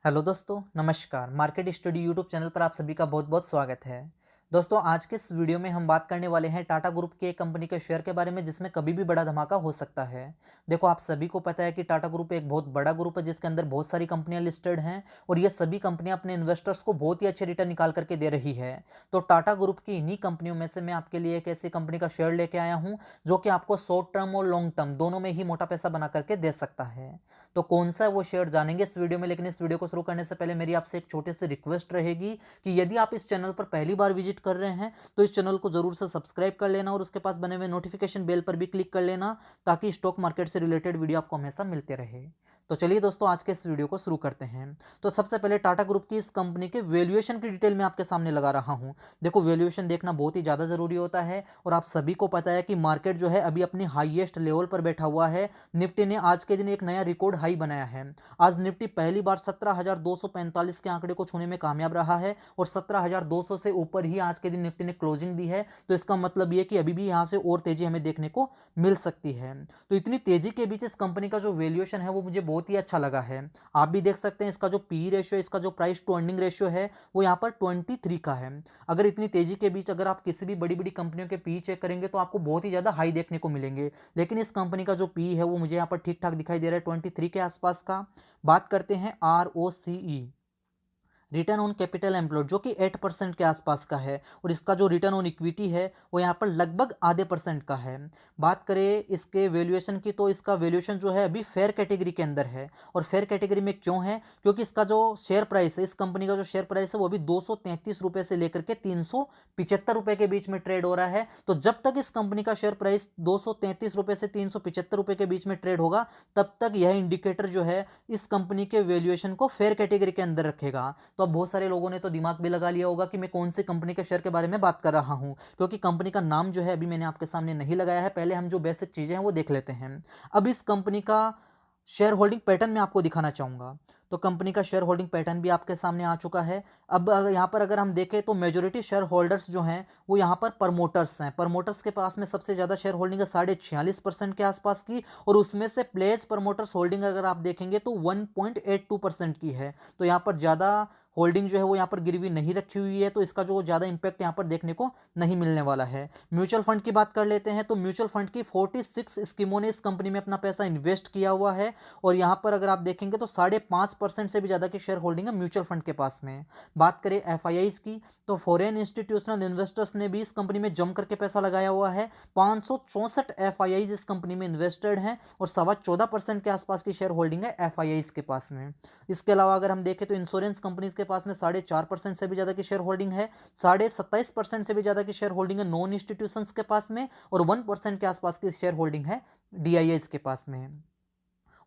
Hello दोस्तों, नमस्कार। Market study YouTube channel पर आप सभी का बहुत बहुत स्वागत है। दोस्तों, आज के इस वीडियो में हम बात करने वाले हैं टाटा ग्रुप की एक कंपनी के शेयर के बारे में जिसमें कभी भी बड़ा धमाका हो सकता है। देखो, आप सभी को पता है कि टाटा ग्रुप एक बहुत बड़ा ग्रुप है जिसके अंदर बहुत सारी कंपनियां लिस्टेड हैं और ये सभी कंपनियां अपने इन्वेस्टर्स को बहुत ही अच्छे रिटर्न निकाल करके दे रही है। तो टाटा ग्रुप की इन्हीं कंपनियों में से मैं आपके लिए एक ऐसी कंपनी का शेयर लेके आया हूँ जो कि आपको शॉर्ट टर्म और लॉन्ग टर्म दोनों में ही मोटा पैसा बना करके दे सकता है। तो कौन सा है वो शेयर जानेंगे इस वीडियो में, लेकिन इस वीडियो को शुरू करने से पहले मेरी आपसे एक छोटी सी रिक्वेस्ट रहेगी कि यदि आप इस चैनल पर पहली बार विजिट कर रहे हैं तो इस चैनल को जरूर से सब्सक्राइब कर लेना और उसके पास बने हुए नोटिफिकेशन बेल पर भी क्लिक कर लेना ताकि स्टॉक मार्केट से रिलेटेड वीडियो आपको हमेशा मिलते रहे। तो चलिए दोस्तों, आज के इस वीडियो को शुरू करते हैं। तो सबसे पहले टाटा ग्रुप की इस कंपनी के वैल्यूएशन की डिटेल में आपके सामने लगा रहा हूं। देखो, वैल्यूएशन देखना बहुत ही ज़्यादा ज़रूरी होता है और आप सभी को पता है कि मार्केट जो है अभी अपनी हाईएस्ट लेवल पर बैठा हुआ है। निफ्टी ने आज के दिन एक नया रिकॉर्ड हाई बनाया है। आज निफ्टी पहली बार 17,245 के आंकड़े को छूने में कामयाब रहा है और 17,200 से ऊपर ही आज के दिन निफ्टी ने क्लोजिंग दी है। तो इसका मतलब ये कि अभी भी यहाँ से और तेजी हमें देखने को मिल सकती है। तो इतनी तेजी के बीच इस कंपनी का जो वैल्यूएशन है वो मुझे बहुत ही अच्छा लगा है। आप भी देख सकते हैं, इसका जो पी रेशियो, इसका जो प्राइस टू अर्निंग रेशियो है वो यहाँ पर 23 का है। अगर इतनी तेजी के बीच अगर आप किसी भी बड़ी बड़ी कंपनियों के पी चेक करेंगे तो आपको बहुत ही ज्यादा हाई देखने को मिलेंगे, लेकिन इस कंपनी का जो पी है वो मुझे यहाँ पर ठीक ठाक दिखाई दे रहा है 23 के आसपास का। बात करते हैं R O C E, return on capital employed, जो कि 8% के आसपास का है और इसका जो रिटर्न ऑन इक्विटी है वो यहाँ पर लगभग आधे परसेंट का है। बात करें इसके वैल्यूएशन की तो इसका वैल्यूएशन जो है अभी फेयर कैटेगरी के अंदर है। और फेयर कैटेगरी में क्यों है? क्योंकि इसका जो शेयर प्राइस है, इस कंपनी का जो शेयर प्राइस है वो अभी 233 रुपए से लेकर के 375 रुपए के बीच में ट्रेड हो रहा है। तो जब तक इस कंपनी का शेयर प्राइस 233 रुपए से 375 रुपए के बीच में ट्रेड होगा तब तक यह इंडिकेटर जो है इस कंपनी के वैल्यूएशन को फेयर कैटेगरी के अंदर रखेगा। तो अब बहुत सारे लोगों ने तो दिमाग भी लगा लिया होगा कि मैं कौन सी कंपनी के शेयर के बारे में बात कर रहा हूं, क्योंकि कंपनी का नाम जो है अभी मैंने आपके सामने नहीं लगाया है। पहले हम जो बेसिक चीजें हैं वो देख लेते हैं। अब इस कंपनी का शेयर होल्डिंग पैटर्न मैं आपको दिखाना चाहूंगा। तो कंपनी का शेयर होल्डिंग पैटर्न भी आपके सामने आ चुका है। अब यहाँ पर अगर हम देखें तो मेजोरिटी शेयर होल्डर्स जो हैं वो यहाँ पर प्रमोटर्स हैं। प्रमोटर्स के पास में सबसे ज़्यादा शेयर होल्डिंग है 46.5% के आसपास की, और उसमें से प्लेज प्रमोटर्स होल्डिंग अगर आप देखेंगे तो 1.82% की है। तो यहाँ पर ज़्यादा होल्डिंग जो है वो यहाँ पर गिरवी नहीं रखी हुई है, तो इसका जो ज़्यादा इंपैक्ट यहाँ पर देखने को नहीं मिलने वाला है। म्यूचुअल फंड की बात कर लेते हैं तो म्यूचुअल फंड की 46 स्कीमों ने इस कंपनी में अपना पैसा इन्वेस्ट किया हुआ है और यहाँ पर अगर आप देखेंगे तो 5.5% से भी ज़्यादा की शेयर होल्डिंग है म्यूचुअल फंड के पास में। बात करें एफआईआईज की तो फॉरेन इंस्टीट्यूशनल इन्वेस्टर्स ने भी इस कंपनी में जम करके पैसा लगाया हुआ है। 564 एफआईआईज इस कंपनी में इन्वेस्टेड हैं और 14.25% के आसपास की शेयर होल्डिंग है एफआईआईज के पास में। इसके अलावा अगर हम देखें तो इंश्योरेंस कंपनीज के पास में 4.5% से भी ज़्यादा की शेयर होल्डिंग है। 27.5% से भी ज़्यादा की शेयर होल्डिंग है नॉन इंस्टीट्यूशंस के पास में और 1% के आसपास की शेयर होल्डिंग है डीआईआईज के पास में।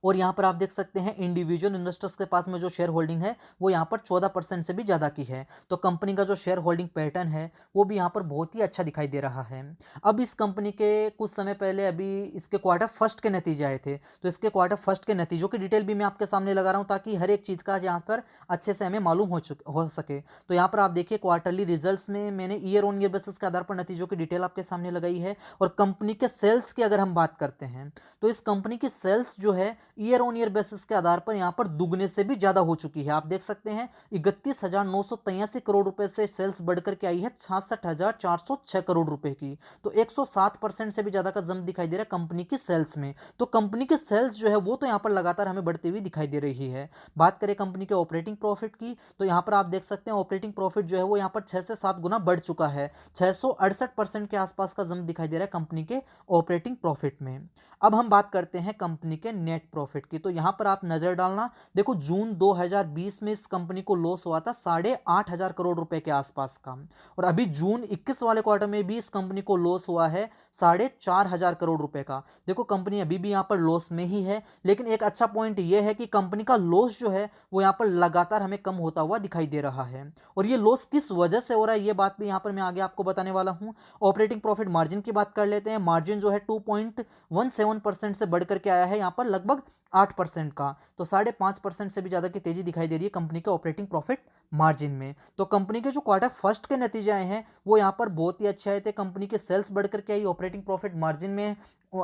और यहाँ पर आप देख सकते हैं इंडिविजुअल इन्वेस्टर्स के पास में जो शेयर होल्डिंग है वो यहाँ पर 14% से भी ज़्यादा की है। तो कंपनी का जो शेयर होल्डिंग पैटर्न है वो भी यहाँ पर बहुत ही अच्छा दिखाई दे रहा है। अब इस कंपनी के कुछ समय पहले अभी इसके क्वार्टर फर्स्ट के नतीजे आए थे, तो इसके क्वार्टर फर्स्ट के नतीजों की डिटेल भी मैं आपके सामने लगा रहा हूँ ताकि हर एक चीज़ का यहाँ पर अच्छे से हमें मालूम हो सके। तो यहाँ पर आप देखिए क्वार्टरली रिजल्ट्स में मैंने ईयर ऑन ईयर बेसिस के आधार पर नतीजों की डिटेल आपके सामने लगाई है। और कंपनी के सेल्स की अगर हम बात करते हैं तो इस कंपनी की सेल्स जो है ईयर ऑन ईयर बेसिस के आधार पर यहां पर दुगने से भी ज्यादा हो चुकी है। आप देख सकते हैं 31,983 करोड़ रुपए से सेल्स बढ़कर के आई है 66,406 करोड़ रुपए की। तो 107% से भी ज्यादा का जंप दिखाई दे रहा है कंपनी की सेल्स में। तो कंपनी की सेल्स जो है वो तो यहां पर लगातार हमें बढ़ती हुई दिखाई दे रही है। बात करें कंपनी के ऑपरेटिंग प्रॉफिट की तो यहां पर आप देख सकते हैं ऑपरेटिंग प्रॉफिट जो है वो यहां पर 6 से 7 गुना बढ़ चुका है। 668% के आसपास का जंप दिखाई दे रहा है कंपनी के ऑपरेटिंग प्रॉफिट में। अब हम बात करते हैं कंपनी के नेट प्रॉफिट की। तो यहां पर आप नजर डालना, देखो जून 2020 में इस कंपनी को लॉस हुआ था 8,500 करोड़ रुपए के आसपास का, और अभी जून 21 वाले क्वार्टर में भी इस कंपनी को लॉस हुआ है 4,500 करोड़ रुपए का। देखो कंपनी अभी भी यहां पर लॉस में ही है, लेकिन एक अच्छा पॉइंट यह है कि कंपनी का लॉस जो है वो यहां पर लगातार हमें कम होता हुआ दिखाई दे रहा है। और ये लॉस किस वजह से हो रहा है ये बात भी यहां पर मैं आगे आपको बताने वाला हूं। ऑपरेटिंग प्रॉफिट मार्जिन की बात कर लेते हैं। मार्जिन जो है 2.17% से बढ़कर के आया है यहाँ पर लगभग 8% का। तो 5.5% से भी ज़्यादा की तेजी दिखाई दे रही है कंपनी के ऑपरेटिंग प्रॉफिट मार्जिन में। तो कंपनी के जो क्वार्टर फर्स्ट के नतीजे आए हैं वो यहाँ पर बहुत ही अच्छे आए थे। कंपनी के सेल्स बढ़कर के आई, ऑपरेटिंग प्रॉफिट मार्जिन में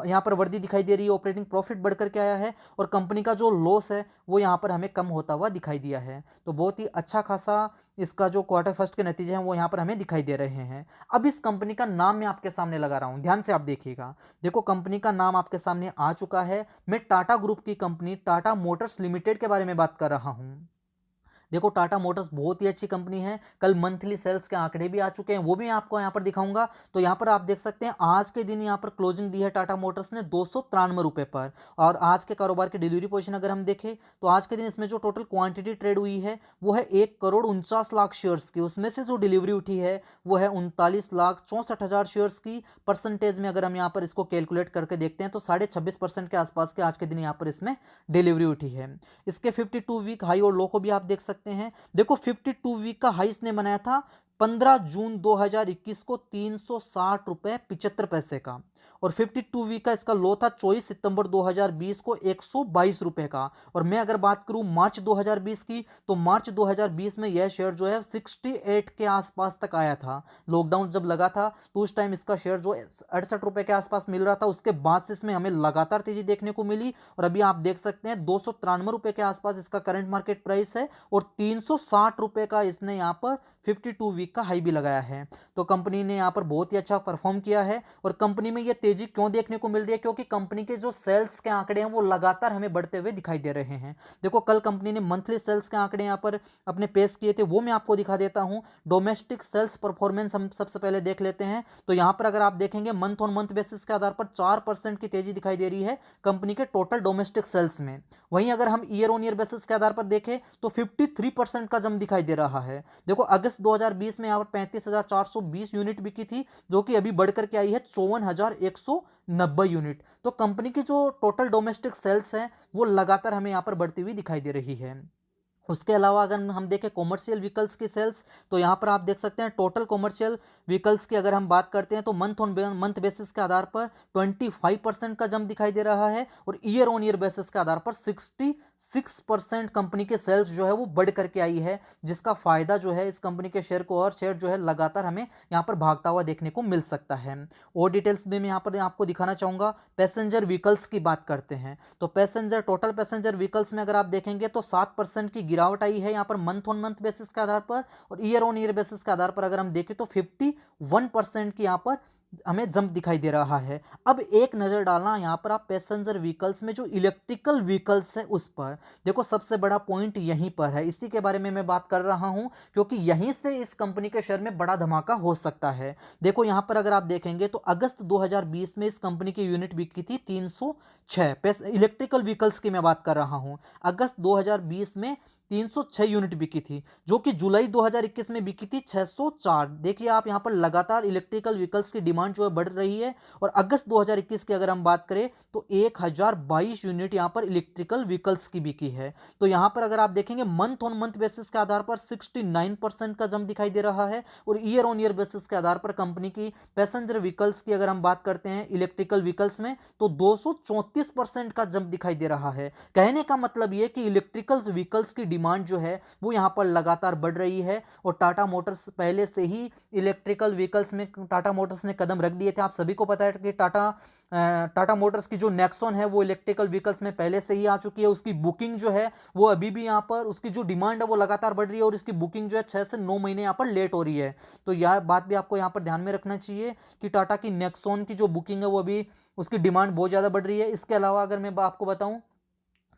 यहाँ पर वर्दी दिखाई दे रही है, ऑपरेटिंग प्रॉफिट बढ़ करके आया है और कंपनी का जो लॉस है वो यहाँ पर हमें कम होता हुआ दिखाई दिया है। तो बहुत ही अच्छा खासा इसका जो क्वार्टर फर्स्ट के नतीजे हैं वो यहाँ पर हमें दिखाई दे रहे हैं। अब इस कंपनी का नाम मैं आपके सामने लगा रहा हूँ, ध्यान से आप देखिएगा। देखो कंपनी का नाम आपके सामने आ चुका है। मैं टाटा ग्रुप की कंपनी टाटा मोटर्स लिमिटेड के बारे में बात कर रहा हूँ। देखो टाटा मोटर्स बहुत ही अच्छी कंपनी है। कल मंथली सेल्स के आंकड़े भी आ चुके हैं, वो भी आपको यहाँ पर दिखाऊंगा। तो यहाँ पर आप देख सकते हैं आज के दिन यहाँ पर क्लोजिंग दी है टाटा मोटर्स ने 293 रुपये पर। और आज के कारोबार की डिलीवरी पोजीशन अगर हम देखें तो आज के दिन इसमें जो टोटल क्वांटिटी ट्रेड हुई है वो है 1,49,00,000 शेयर्स की। उसमें से जो डिलीवरी उठी है वो है 39,64,000 शेयर्स की। परसेंटेज में अगर हम यहाँ पर इसको कैलकुलेट करके देखते हैं तो 26.5% के आसपास के आज के दिन यहाँ पर इसमें डिलीवरी उठी है। इसके 52 वीक हाई और लो को भी आप देख सकते हैं। देखो 52 वीक का हाई इसने बनाया था 15 जून 2021 को 360 रुपए 75 पैसे का। और 52 वीक का इसका लो था 24 सितंबर 2020 को 122 रुपए का। और मैं अगर बात करूं मार्च 2020 की तो मार्च 2020 में यह शेयर जो है 68 के आसपास तक आया था। लॉकडाउन जब लगा था तो उस टाइम इसका शेयर जो 68 रुपए के आसपास मिल रहा था। उसके बाद से इसमें हमें लगातार तेजी देखने को मिली और अभी आप देख सकते हैं 293 रुपए के आसपास इसका करंट मार्केट प्राइस है और 360 रुपए का इसने यहाँ पर 52 वीक का हाई भी लगाया है। तो कंपनी ने यहाँ पर बहुत ही अच्छा परफॉर्म किया है। और कंपनी में ये तेजी क्यों देखने को मिल रही है? क्योंकि कंपनी के जो सेल्स के आंकड़े हैं वो लगातार हमें बढ़ते हुए दिखाई दे रहे हैं। देखो कल कंपनी ने मंथली सेल्स के आंकड़े यहाँ पर अपने पेश किए थे, वो मैं आपको दिखा देता हूं। डोमेस्टिक सेल्स परफॉर्मेंस हम सबसे पहले देख लेते हैं। तो यहाँ पर अगर आप देखेंगे मंथ ऑन मंथ बेसिस के आधार पर 4% की तेजी दिखाई दे रही है कंपनी के टोटल डोमेस्टिक सेल्स में। वहीं अगर हम ईयर ऑन ईयर बेसिस के आधार पर देखें तो 53% का जम दिखाई दे रहा है। देखो अगस्त 2020 में यहाँ पर 35,420 यूनिट बिकी थी, जो कि अभी बढ़कर के आई है 54,190 यूनिट। तो कंपनी की जो टोटल डोमेस्टिक सेल्स है वो लगातार हमें यहाँ पर बढ़ती हुई दिखाई दे रही है। उसके अलावा अगर हम देखें कॉमर्शियल व्हीकल्स की सेल्स तो यहाँ पर आप देख सकते हैं टोटल कॉमर्शियल व्हीकल्स की अगर हम बात करते हैं तो मंथ ऑन मंथ बेसिस के आधार पर 25% का जंप दिखाई दे रहा है और ईयर ऑन ईयर बेसिस के आधार पर 66% कंपनी के सेल्स जो है वो बढ़ करके आई है, जिसका फायदा जो है इस कंपनी के शेयर को और शेयर जो है लगातार हमें यहाँ पर भागता हुआ देखने को मिल सकता है। और डिटेल्स में मैं यहाँ पर आपको दिखाना चाहूँगा। पैसेंजर व्हीकल्स की बात करते हैं तो पैसेंजर टोटल पैसेंजर व्हीकल्स में अगर आप देखेंगे तो 7% की गिरावट आई है यहाँ per month on month basis के आधार पर। और ईयर ऑन ईयर बेसिस के आधार पर अगर हम देखें तो 51% की यहाँ पर हमें जंप दिखाई दे रहा है। अब एक नजर डालना यहाँ पर आप पैसेंजर व्हीकल्स में जो इलेक्ट्रिकल व्हीकल्स है उस पर। देखो सबसे बड़ा पॉइंट यहीं पर है, इसी के बारे में मैं बात कर रहा हूं क्योंकि यहीं से इस कंपनी के शेयर में बड़ा धमाका हो सकता है। देखो यहाँ पर अगर आप देखेंगे तो अगस्त 2020 में इस कंपनी की यूनिट बिकी थी 306। इलेक्ट्रिकल व्हीकल्स की मैं बात कर रहा हूं। अगस्त 2020 में 306 यूनिट बिकी थी, जो कि जुलाई 2021 में बिकी थी 604। देखिए आप यहाँ पर लगातार इलेक्ट्रिकल व्हीकल्स की डिमांड जो है बढ़ रही है। और अगस्त 2021 की अगर हम बात करें तो 1022 यूनिट यहाँ पर इलेक्ट्रिकल व्हीकल्स की बिकी है। तो यहाँ पर अगर आप देखेंगे मंथ ऑन मंथ बेसिस के आधार पर 69% का जंप दिखाई दे रहा है। और ईयर ऑन ईयर बेसिस के आधार पर कंपनी की पैसेंजर व्हीकल्स की अगर हम बात करते हैं इलेक्ट्रिकल व्हीकल्स में तो 234% का जंप दिखाई दे रहा है। कहने का मतलब ये कि इलेक्ट्रिकल व्हीकल्स की डिमांड जो है वो यहां पर लगातार बढ़ रही है। और टाटा मोटर्स पहले से ही इलेक्ट्रिकल व्हीकल्स में टाटा मोटर्स ने कदम रख दिए थे। आप सभी को पता है कि टाटा मोटर्स की जो नेक्सॉन है वो इलेक्ट्रिकल व्हीकल्स में पहले से ही आ चुकी है। उसकी बुकिंग जो है वो अभी भी यहाँ पर उसकी जो डिमांड है वो लगातार बढ़ रही है और इसकी बुकिंग जो है 6 से 9 महीने यहाँ पर लेट हो रही है। तो यह बात भी आपको यहाँ पर ध्यान में रखना चाहिए कि टाटा की नेक्सॉन की जो बुकिंग है वो अभी उसकी डिमांड बहुत ज़्यादा बढ़ रही है। इसके अलावा अगर मैं आपको बताऊं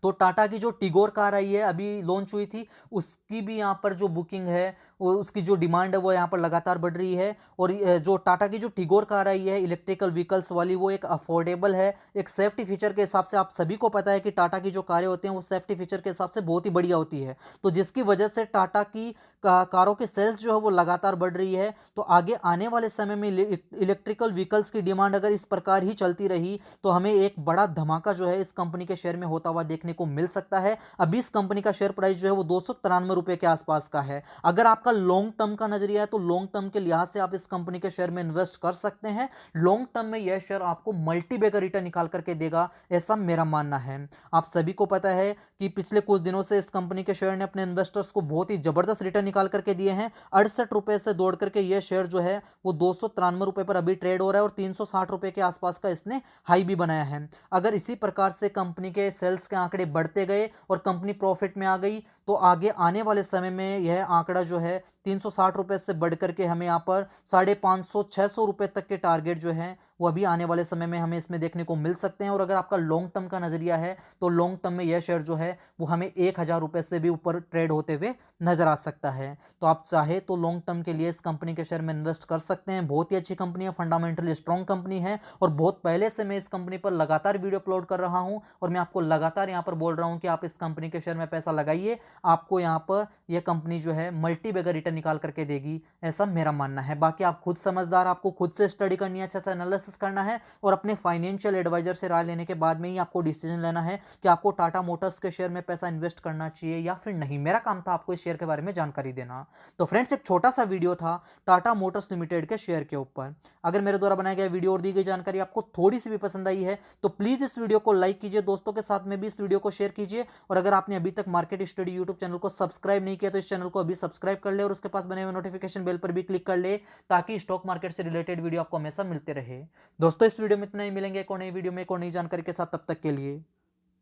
तो टाटा की जो टिगोर कार आई है अभी लॉन्च हुई थी, उसकी भी यहाँ पर जो बुकिंग है वो उसकी जो डिमांड है वो यहाँ पर लगातार बढ़ रही है। और जो टाटा की जो टिगोर कार आई है इलेक्ट्रिकल व्हीकल्स वाली वो एक अफोर्डेबल है, एक सेफ्टी फीचर के हिसाब से। आप सभी को पता है कि टाटा की जो कारें होती हैं वो सेफ्टी फीचर के हिसाब से बहुत ही बढ़िया होती है। तो जिसकी वजह से टाटा की कारों की सेल्स जो है वो लगातार बढ़ रही है। तो आगे आने वाले समय में इलेक्ट्रिकल व्हीकल्स की डिमांड अगर इस प्रकार ही चलती रही तो हमें एक बड़ा धमाका जो है इस कंपनी के शेयर में होता हुआ देखने को मिल सकता है। अभी इस कंपनी का शेयर प्राइस जो है वो 293 रुपए के आसपास का है। अगर आपका लॉन्ग टर्म का नजरिया है तो लॉन्ग टर्म के लिहाज से आप इस कंपनी के शेयर में इन्वेस्ट कर सकते हैं। लॉन्ग टर्म में यह शेयर आपको मल्टी बैगर रिटर्न निकाल करके देगा, ऐसा मेरा मानना है। आप सभी को पता है कि पिछले कुछ दिनों से इस कंपनी के शेयर ने अपने इन्वेस्टर्स को बहुत ही जबरदस्त रिटर्न निकाल करके दिए हैं। 68 रुपए से दौड़ करके यह शेयर जो है वो 293 रुपए पर अभी ट्रेड हो रहा है और 360 रुपए के आसपास का इसने हाई भी बनाया है। अगर इसी प्रकार से कंपनी के सेल्स के आंकड़े बढ़ते गए और कंपनी प्रॉफिट में आ गई तो आगे आने वाले समय में यह आंकड़ा जो है 360 रुपए से बढ़ करके हमें यहाँ पर 550-600 रुपए तक के टारगेट जो है वो अभी आने वाले समय में हमें इसमें देखने को मिल सकते हैं। और अगर आपका लॉन्ग टर्म का नजरिया है तो लॉन्ग टर्म में यह शेयर जो है वो हमें 1000 रुपए से भी ऊपर ट्रेड होते हुए नजर आ सकता है। तो आप चाहे तो लॉन्ग टर्म के लिए इस कंपनी के शेयर में इन्वेस्ट कर सकते हैं। बहुत ही अच्छी कंपनी है, फंडामेंटली स्ट्रॉन्ग कंपनी है और बहुत पहले से मैं इस कंपनी पर लगातार वीडियो अपलोड कर रहा हूं और मैं आपको लगातार यहां पर बोल रहा हूं कि आप इस कंपनी के शेयर में पैसा लगाइए, आपको यहां पर यह कंपनी जो है मल्टी बैगर रिटर्न निकाल करके देगी, ऐसा मेरा मानना है। बाकी आप खुद समझदार, आपको खुद से स्टडी करनी है, अच्छा सा एनालिसिस करना है और अपने फाइनेंशियल एडवाइजर से राय लेने के बाद में ही आपको डिसीजन लेना है कि आपको टाटा मोटर्स के शेयर में पैसा इन्वेस्ट करना चाहिए या फिर नहीं। मेरा काम था आपको इस शेयर के बारे में जानकारी देना। तो फ्रेंड्स, एक छोटा सा वीडियो था टाटा मोटर्स लिमिटेड के शेयर के ऊपर। अगर मेरे द्वारा बनाया गया वीडियो और दी गई जानकारी आपको थोड़ी सी भी पसंद आई है तो प्लीज इस वीडियो को लाइक कीजिए, दोस्तों के साथ में भी इस वीडियो को शेयर कीजिए। और अगर आपने अभी तक मार्केट स्टडी यूट्यूब चैनल को सब्सक्राइब नहीं किया तो इस चैनल को अभी सब्सक्राइब कर ले और उसके पास बने हुए नोटिफिकेशन बेल पर भी क्लिक कर ले ताकि स्टॉक मार्केट से रिलेटेड वीडियो आपको हमेशा मिलते रहे। दोस्तों, इस वीडियो में इतना ही, मिलेंगे एक और नई वीडियो में एक और नई जानकारी के साथ। तब तक के लिए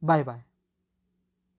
बाय बाय।